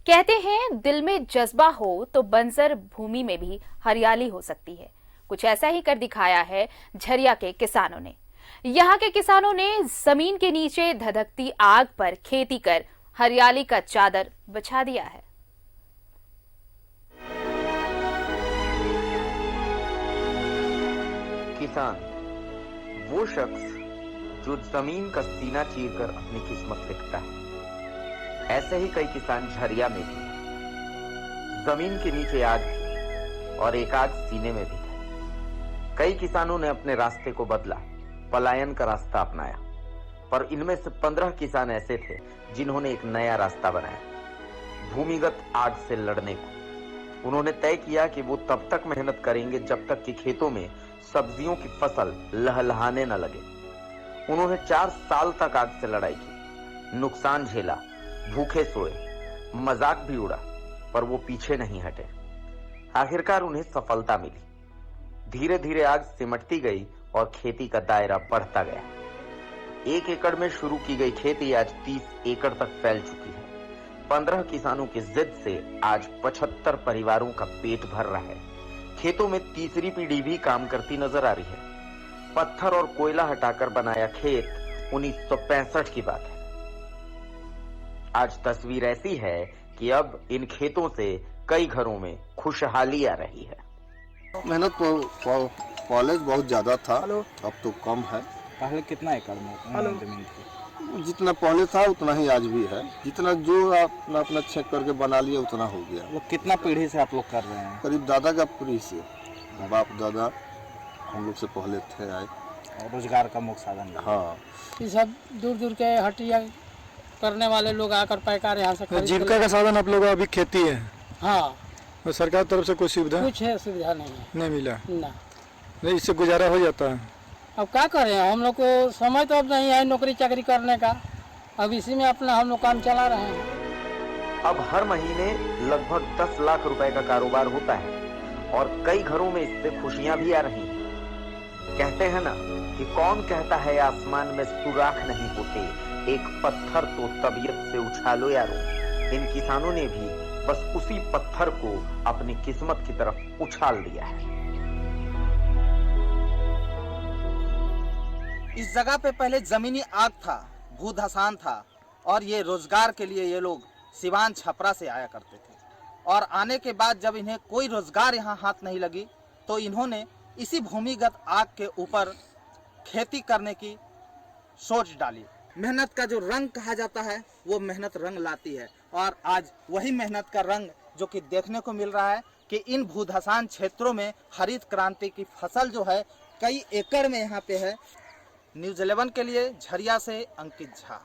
कहते हैं दिल में जज्बा हो तो बंजर भूमि में भी हरियाली हो सकती है। कुछ ऐसा ही कर दिखाया है झरिया के किसानों ने। यहाँ के किसानों ने जमीन के नीचे धधकती आग पर खेती कर हरियाली का चादर बिछा दिया है। किसान वो शख्स जो जमीन का सीना चीरकर अपनी किस्मत लिखता है। ऐसे ही कई किसान झरिया में भी जमीन के नीचे आग थी और एक आग सीने में भी था। कई किसानों ने अपने रास्ते को बदला, पलायन का रास्ता अपनाया, पर इनमें से 15 किसान ऐसे थे जिन्होंने एक नया रास्ता बनाया, भूमिगत आग से लड़ने को। उन्होंने तय किया कि वो तब तक मेहनत करेंगे जब तक कि खेतों में सब्जियों की फसल लहलहाने न लगे। उन्होंने 4 साल तक आग से लड़ाई की, नुकसान झेला, भूखे सोए, मजाक भी उड़ा, पर वो पीछे नहीं हटे। आखिरकार उन्हें सफलता मिली। धीरे धीरे आग सिमटती गई और खेती का दायरा बढ़ता गया। 1 एकड़ में शुरू की गई खेती आज 30 एकड़ तक फैल चुकी है। 15 किसानों की जिद से आज 75 परिवारों का पेट भर रहा है। खेतों में तीसरी पीढ़ी भी काम करती नजर आ रही है। पत्थर और कोयला हटाकर बनाया खेत 1965 की बात है। आज तस्वीर ऐसी है कि अब इन खेतों से कई घरों में खुशहाली आ रही है। मेहनत कॉलेज बहुत ज्यादा था, अब तो कम है। पहले कितना एकड़ में जमीन थी? जितना पहले था उतना ही आज भी है। जितना जो अपना अपना चेक करके बना लिया उतना हो गया। वो कितना पीढ़ी से आप लोग कर रहे हैं? करीब दादा का पीढ़ी से, बाप दादा हम लोग से पहले थे आए। और रोजगार का मुख्य साधन? हाँ, ये सब दूर दूर के हटिया करने वाले लोग आकर पैकार यहाँ से खरीद। जीविका का साधन आप लोग अभी खेती है? हाँ। और सरकार तरफ से कोई सुविधा? कुछ है सुविधा नहीं है। नहीं मिला ना। नहीं, इससे गुजारा हो जाता है। अब क्या करें, हम लोग को समय तो अब नहीं है नौकरी चाकरी करने का। अब इसी में अपना हम लोग काम चला रहे हैं। अब हर महीने लगभग 10 लाख रुपए का कारोबार होता है और कई घरों में इससे खुशियां भी आ रही हैं। कहते हैं ना कि कौन कहता है आसमान में सुराख नहीं होते, एक पत्थर तो तबीयत से उछालो यारो। इन किसानों ने भी बस उसी पत्थर को अपनी किस्मत की तरफ उछाल दिया है। इस जगह पे पहले जमीनी आग था, भूधसान था और ये रोजगार के लिए ये लोग सिवान छपरा से आया करते थे। और आने के बाद जब इन्हें कोई रोजगार यहाँ हाथ नहीं लगी तो इन्होंने इसी भूमिगत आग के ऊपर खेती करने की सोच डाली। मेहनत का जो रंग कहा जाता है वो मेहनत रंग लाती है और आज वही मेहनत का रंग जो कि देखने को मिल रहा है कि इन भूधसान क्षेत्रों में हरित क्रांति की फसल जो है कई एकड़ में यहाँ पे है। न्यूज़ 11 के लिए झरिया से अंकित झा।